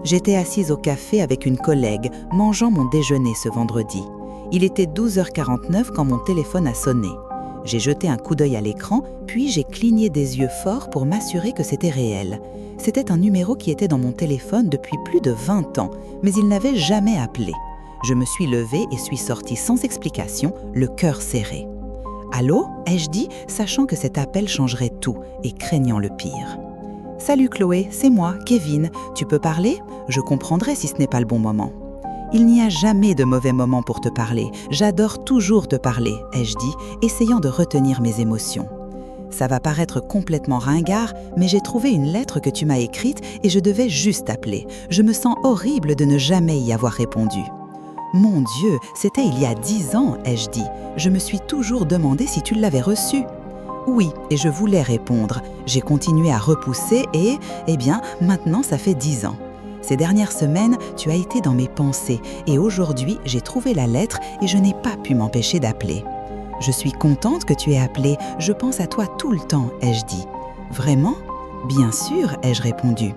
J'étais assise au café avec une collègue, mangeant mon déjeuner ce vendredi. Il était 12h49 quand mon téléphone a sonné. J'ai jeté un coup d'œil à l'écran, puis j'ai cligné des yeux forts pour m'assurer que c'était réel. C'était un numéro qui était dans mon téléphone depuis plus de 20 ans, mais il n'avait jamais appelé. Je me suis levée et suis sortie sans explication, le cœur serré. « Allô ?» ai-je dit, sachant que cet appel changerait tout et craignant le pire. « Salut Chloé, c'est moi, Kevin. Tu peux parler ? Je comprendrai si ce n'est pas le bon moment. » « Il n'y a jamais de mauvais moment pour te parler. J'adore toujours te parler, ai-je dit, essayant de retenir mes émotions. Ça va paraître complètement ringard, mais j'ai trouvé une lettre que tu m'as écrite et je devais juste t'appeler. Je me sens horrible de ne jamais y avoir répondu. Mon Dieu, c'était il y a 10 ans, ai-je dit. Je me suis toujours demandé si tu l'avais reçu. Oui, et je voulais répondre. J'ai continué à repousser et, maintenant ça fait 10 ans. Ces dernières semaines, tu as été dans mes pensées et aujourd'hui, j'ai trouvé la lettre et je n'ai pas pu m'empêcher d'appeler. Je suis contente que tu aies appelé, je pense à toi tout le temps, ai-je dit. Vraiment ? Bien sûr, ai-je répondu.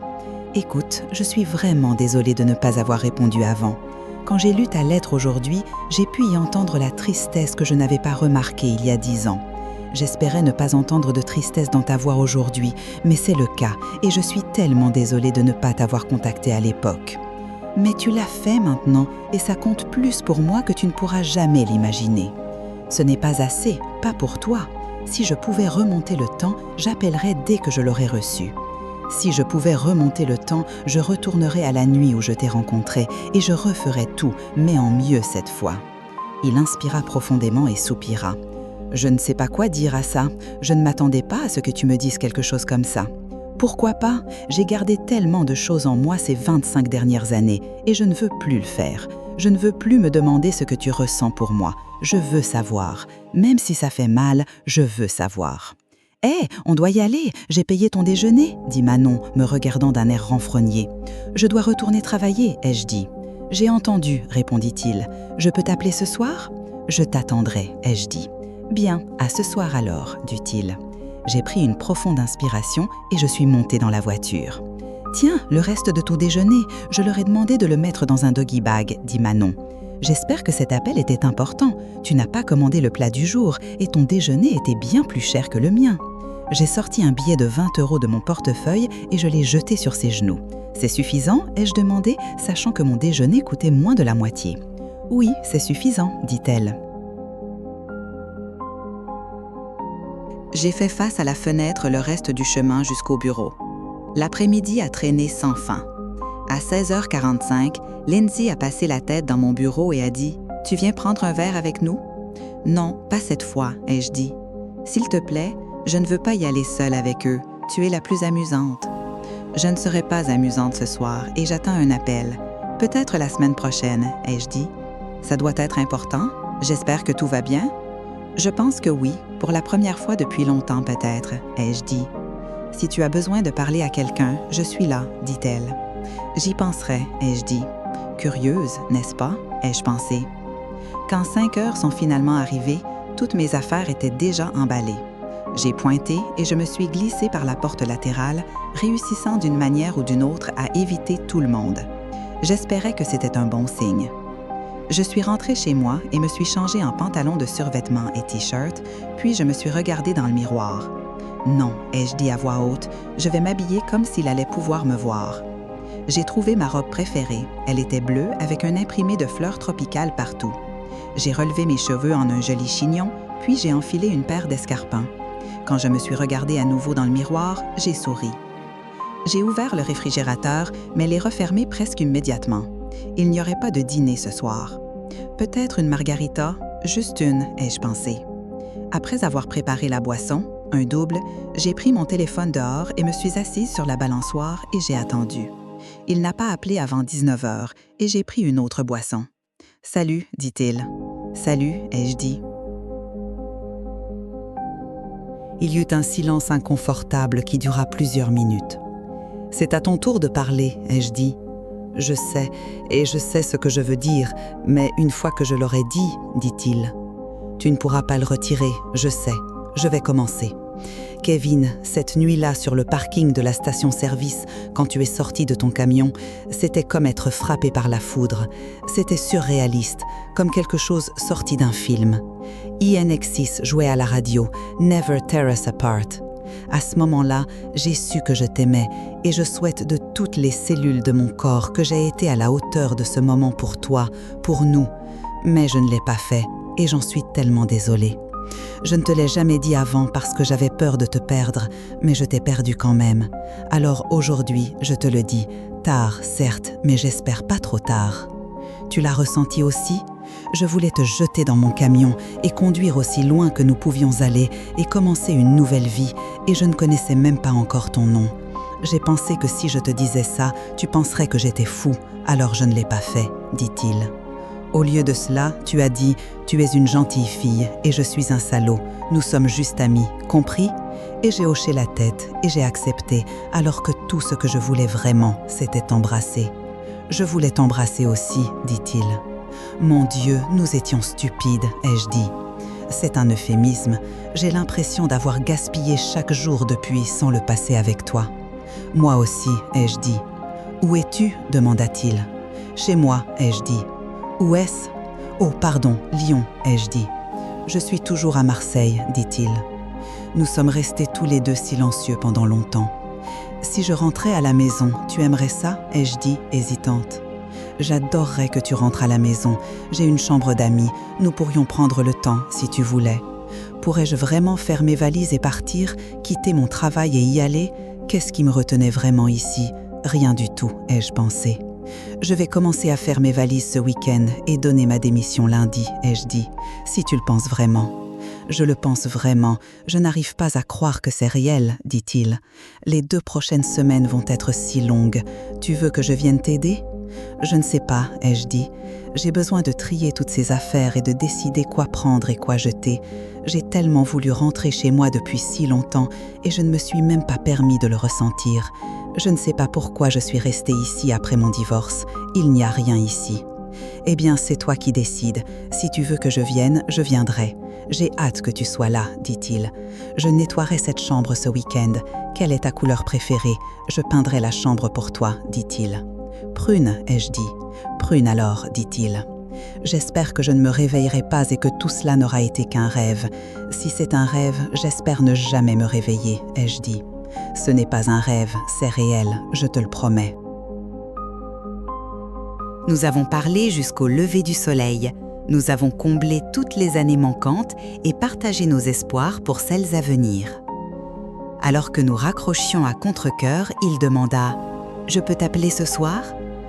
Écoute, je suis vraiment désolée de ne pas avoir répondu avant. Quand j'ai lu ta lettre aujourd'hui, j'ai pu y entendre la tristesse que je n'avais pas remarquée il y a 10 ans. J'espérais ne pas entendre de tristesse dans ta voix aujourd'hui, mais c'est le cas et je suis tellement désolée de ne pas t'avoir contacté à l'époque. Mais tu l'as fait maintenant et ça compte plus pour moi que tu ne pourras jamais l'imaginer. Ce n'est pas assez, pas pour toi. Si je pouvais remonter le temps, j'appellerais dès que je l'aurais reçu. Si je pouvais remonter le temps, je retournerais à la nuit où je t'ai rencontré et je referais tout, mais en mieux cette fois. Il inspira profondément et soupira. Je ne sais pas quoi dire à ça. Je ne m'attendais pas à ce que tu me dises quelque chose comme ça. Pourquoi pas ? J'ai gardé tellement de choses en moi ces 25 dernières années et je ne veux plus le faire. Je ne veux plus me demander ce que tu ressens pour moi. Je veux savoir. Même si ça fait mal, je veux savoir. « Hé, on doit y aller, j'ai payé ton déjeuner » dit Manon, me regardant d'un air renfrogné. « Je dois retourner travailler » ai-je dit. « J'ai entendu » répondit-il. « Je peux t'appeler ce soir ?»« Je t'attendrai » ai-je dit. « Bien, à ce soir alors » dit-il. J'ai pris une profonde inspiration et je suis montée dans la voiture. « Tiens, le reste de ton déjeuner, je leur ai demandé de le mettre dans un doggy bag » dit Manon. « J'espère que cet appel était important. Tu n'as pas commandé le plat du jour et ton déjeuner était bien plus cher que le mien. » J'ai sorti un billet de 20 € de mon portefeuille et je l'ai jeté sur ses genoux. « C'est suffisant ?» ai-je demandé, sachant que mon déjeuner coûtait moins de la moitié. « Oui, c'est suffisant » dit-elle. J'ai fait face à la fenêtre le reste du chemin jusqu'au bureau. L'après-midi a traîné sans fin. À 16h45, Lindsay a passé la tête dans mon bureau et a dit « Tu viens prendre un verre avec nous ?» « Non, pas cette fois » ai-je dit. « S'il te plaît, je ne veux pas y aller seule avec eux. Tu es la plus amusante. » Je ne serai pas amusante ce soir et j'attends un appel. Peut-être la semaine prochaine, ai-je dit. Ça doit être important. J'espère que tout va bien. Je pense que oui, pour la première fois depuis longtemps peut-être, ai-je dit. Si tu as besoin de parler à quelqu'un, je suis là, dit-elle. J'y penserai, ai-je dit. Curieuse, n'est-ce pas, ai-je pensé. Quand 5 heures sont finalement arrivées, toutes mes affaires étaient déjà emballées. J'ai pointé et je me suis glissée par la porte latérale, réussissant d'une manière ou d'une autre à éviter tout le monde. J'espérais que c'était un bon signe. Je suis rentrée chez moi et me suis changée en pantalon de survêtement et t-shirt, puis je me suis regardée dans le miroir. Non, ai-je dit à voix haute, je vais m'habiller comme s'il allait pouvoir me voir. J'ai trouvé ma robe préférée. Elle était bleue avec un imprimé de fleurs tropicales partout. J'ai relevé mes cheveux en un joli chignon, puis j'ai enfilé une paire d'escarpins. Quand je me suis regardée à nouveau dans le miroir, j'ai souri. J'ai ouvert le réfrigérateur, mais l'ai refermé presque immédiatement. Il n'y aurait pas de dîner ce soir. Peut-être une margarita, juste une, ai-je pensé. Après avoir préparé la boisson, un double, j'ai pris mon téléphone dehors et me suis assise sur la balançoire et j'ai attendu. Il n'a pas appelé avant 19h et j'ai pris une autre boisson. « Salut » dit-il. « Salut » ai-je dit. Il y eut un silence inconfortable qui dura plusieurs minutes. « C'est à ton tour de parler » ai-je dit. « Je sais, et je sais ce que je veux dire, mais une fois que je l'aurai dit, dit-il. Tu ne pourras pas le retirer, je sais. Je vais commencer. Kevin, cette nuit-là sur le parking de la station-service, quand tu es sorti de ton camion, c'était comme être frappé par la foudre. C'était surréaliste, comme quelque chose sorti d'un film. INX6 jouait à la radio, Never Tear Us Apart. À ce moment-là, j'ai su que je t'aimais et je souhaite de toutes les cellules de mon corps que j'ai été à la hauteur de ce moment pour toi, pour nous. Mais je ne l'ai pas fait et j'en suis tellement désolée. Je ne te l'ai jamais dit avant parce que j'avais peur de te perdre, mais je t'ai perdu quand même. Alors aujourd'hui, je te le dis, tard, certes, mais j'espère pas trop tard. Tu l'as ressenti aussi ? Je voulais te jeter dans mon camion et conduire aussi loin que nous pouvions aller et commencer une nouvelle vie, et je ne connaissais même pas encore ton nom. J'ai pensé que si je te disais ça, tu penserais que j'étais fou, alors je ne l'ai pas fait, dit-il. Au lieu de cela, tu as dit « Tu es une gentille fille et je suis un salaud. Nous sommes juste amis, compris ?» Et j'ai hoché la tête et j'ai accepté, alors que tout ce que je voulais vraiment, c'était t'embrasser. « Je voulais t'embrasser aussi, dit-il. »« Mon Dieu, nous étions stupides, ai-je dit. C'est un euphémisme. J'ai l'impression d'avoir gaspillé chaque jour depuis sans le passer avec toi. »« Moi aussi, ai-je dit. »« Où es-tu » demanda-t-il. « Chez moi, ai-je dit. »« Où est-ce ?»« Oh, pardon, Lyon, ai-je dit. »« Je suis toujours à Marseille, dit-il. » Nous sommes restés tous les deux silencieux pendant longtemps. « Si je rentrais à la maison, tu aimerais ça ?» ai-je dit, hésitante. « J'adorerais que tu rentres à la maison. J'ai une chambre d'amis. Nous pourrions prendre le temps, si tu voulais. Pourrais-je vraiment faire mes valises et partir, quitter mon travail et y aller ? Qu'est-ce qui me retenait vraiment ici ? Rien du tout, ai-je pensé. Je vais commencer à faire mes valises ce week-end et donner ma démission lundi, ai-je dit, si tu le penses vraiment. Je le pense vraiment, je n'arrive pas à croire que c'est réel, dit-il. Les 2 prochaines semaines vont être si longues. Tu veux que je vienne t'aider ? Je ne sais pas, ai-je dit. J'ai besoin de trier toutes ces affaires et de décider quoi prendre et quoi jeter. J'ai tellement voulu rentrer chez moi depuis si longtemps et je ne me suis même pas permis de le ressentir. Je ne sais pas pourquoi je suis restée ici après mon divorce. Il n'y a rien ici. Eh bien, c'est toi qui décides. Si tu veux que je vienne, je viendrai. J'ai hâte que tu sois là, dit-il. Je nettoierai cette chambre ce week-end. Quelle est ta couleur préférée ? Je peindrai la chambre pour toi, dit-il. Prune, ai-je dit. Prune alors, dit-il. J'espère que je ne me réveillerai pas et que tout cela n'aura été qu'un rêve. Si c'est un rêve, j'espère ne jamais me réveiller, ai-je dit. Ce n'est pas un rêve, c'est réel, je te le promets. Nous avons parlé jusqu'au lever du soleil. Nous avons comblé toutes les années manquantes et partagé nos espoirs pour celles à venir. Alors que nous raccrochions à contre-cœur, il demanda « Je peux t'appeler ce soir ?»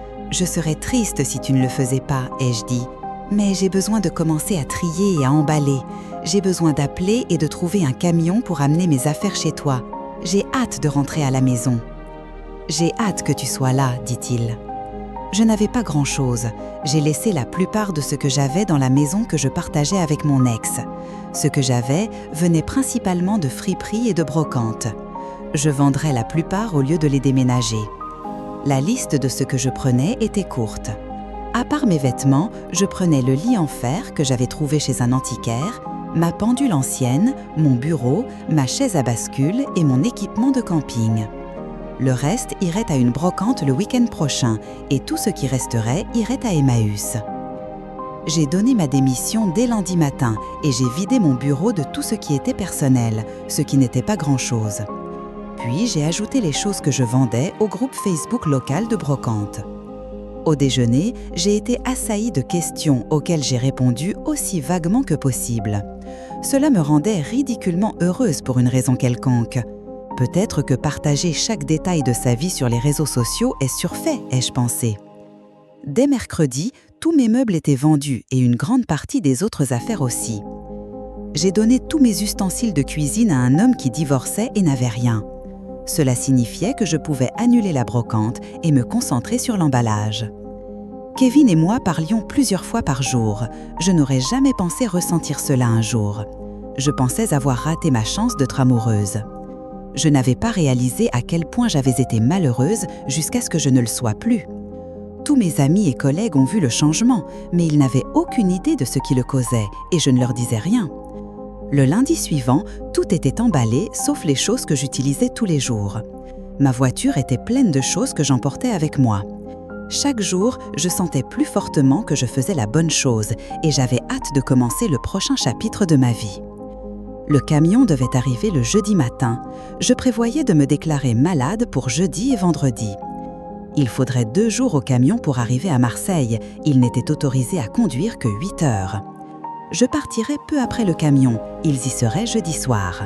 « Je serais triste si tu ne le faisais pas, ai-je dit. Mais j'ai besoin de commencer à trier et à emballer. J'ai besoin d'appeler et de trouver un camion pour amener mes affaires chez toi. J'ai hâte de rentrer à la maison. »« J'ai hâte que tu sois là, dit-il. » Je n'avais pas grand-chose. J'ai laissé la plupart de ce que j'avais dans la maison que je partageais avec mon ex. Ce que j'avais venait principalement de friperies et de brocantes. Je vendrais la plupart au lieu de les déménager. La liste de ce que je prenais était courte. À part mes vêtements, je prenais le lit en fer que j'avais trouvé chez un antiquaire, ma pendule ancienne, mon bureau, ma chaise à bascule et mon équipement de camping. Le reste irait à une brocante le week-end prochain et tout ce qui resterait irait à Emmaüs. J'ai donné ma démission dès lundi matin et j'ai vidé mon bureau de tout ce qui était personnel, ce qui n'était pas grand-chose. Puis j'ai ajouté les choses que je vendais au groupe Facebook local de brocante. Au déjeuner, j'ai été assaillie de questions auxquelles j'ai répondu aussi vaguement que possible. Cela me rendait ridiculement heureuse pour une raison quelconque. Peut-être que partager chaque détail de sa vie sur les réseaux sociaux est surfait, ai-je pensé. Dès mercredi, tous mes meubles étaient vendus et une grande partie des autres affaires aussi. J'ai donné tous mes ustensiles de cuisine à un homme qui divorçait et n'avait rien. Cela signifiait que je pouvais annuler la brocante et me concentrer sur l'emballage. Kevin et moi parlions plusieurs fois par jour. Je n'aurais jamais pensé ressentir cela un jour. Je pensais avoir raté ma chance d'être amoureuse. Je n'avais pas réalisé à quel point j'avais été malheureuse jusqu'à ce que je ne le sois plus. Tous mes amis et collègues ont vu le changement, mais ils n'avaient aucune idée de ce qui le causait et je ne leur disais rien. Le lundi suivant, tout était emballé sauf les choses que j'utilisais tous les jours. Ma voiture était pleine de choses que j'emportais avec moi. Chaque jour, je sentais plus fortement que je faisais la bonne chose et j'avais hâte de commencer le prochain chapitre de ma vie. Le camion devait arriver le jeudi matin. Je prévoyais de me déclarer malade pour jeudi et vendredi. Il faudrait 2 jours au camion pour arriver à Marseille. Il n'était autorisé à conduire que 8 heures. Je partirais peu après le camion. Ils y seraient jeudi soir.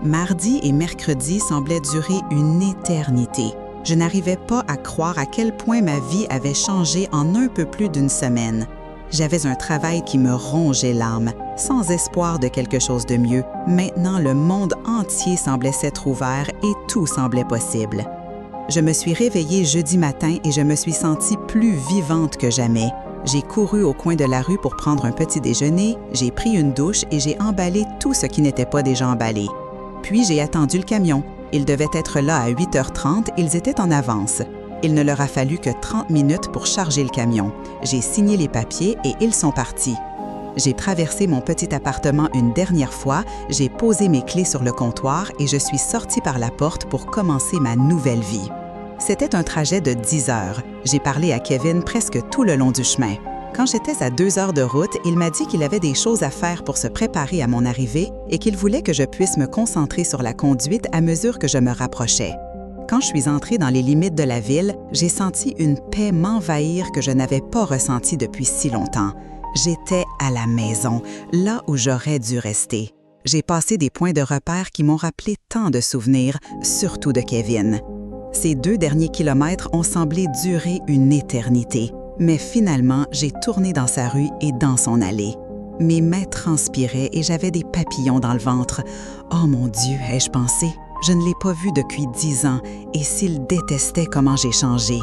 Mardi et mercredi semblaient durer une éternité. Je n'arrivais pas à croire à quel point ma vie avait changé en un peu plus d'une semaine. J'avais un travail qui me rongeait l'âme, sans espoir de quelque chose de mieux. Maintenant, le monde entier semblait s'être ouvert et tout semblait possible. Je me suis réveillée jeudi matin et je me suis sentie plus vivante que jamais. J'ai couru au coin de la rue pour prendre un petit déjeuner, j'ai pris une douche et j'ai emballé tout ce qui n'était pas déjà emballé. Puis j'ai attendu le camion. Il devait être là à 8h30, ils étaient en avance. Il ne leur a fallu que 30 minutes pour charger le camion. J'ai signé les papiers et ils sont partis. J'ai traversé mon petit appartement une dernière fois, j'ai posé mes clés sur le comptoir et je suis sortie par la porte pour commencer ma nouvelle vie. C'était un trajet de 10 heures. J'ai parlé à Kevin presque tout le long du chemin. Quand j'étais à 2 heures de route, il m'a dit qu'il avait des choses à faire pour se préparer à mon arrivée et qu'il voulait que je puisse me concentrer sur la conduite à mesure que je me rapprochais. Quand je suis entrée dans les limites de la ville, j'ai senti une paix m'envahir que je n'avais pas ressentie depuis si longtemps. J'étais à la maison, là où j'aurais dû rester. J'ai passé des points de repère qui m'ont rappelé tant de souvenirs, surtout de Kevin. Ces 2 derniers kilomètres ont semblé durer une éternité, mais finalement, j'ai tourné dans sa rue et dans son allée. Mes mains transpiraient et j'avais des papillons dans le ventre. « Oh mon Dieu, ai-je pensé? Je ne l'ai pas vu depuis 10 ans et s'il détestait comment j'ai changé. »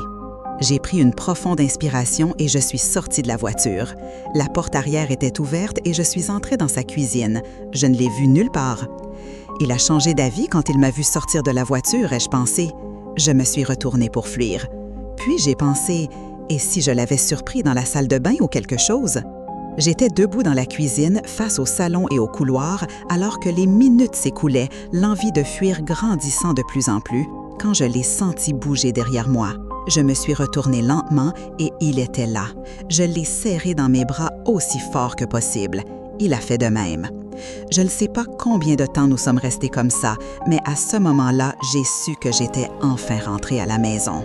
J'ai pris une profonde inspiration et je suis sortie de la voiture. La porte arrière était ouverte et je suis entrée dans sa cuisine. Je ne l'ai vu nulle part. Il a changé d'avis quand il m'a vu sortir de la voiture, ai-je pensé. Je me suis retournée pour fuir. Puis j'ai pensé, et si je l'avais surpris dans la salle de bain ou quelque chose? J'étais debout dans la cuisine, face au salon et au couloir, alors que les minutes s'écoulaient, l'envie de fuir grandissant de plus en plus, quand je l'ai senti bouger derrière moi. Je me suis retournée lentement et il était là. Je l'ai serré dans mes bras aussi fort que possible. Il a fait de même. Je ne sais pas combien de temps nous sommes restés comme ça, mais à ce moment-là, j'ai su que j'étais enfin rentrée à la maison.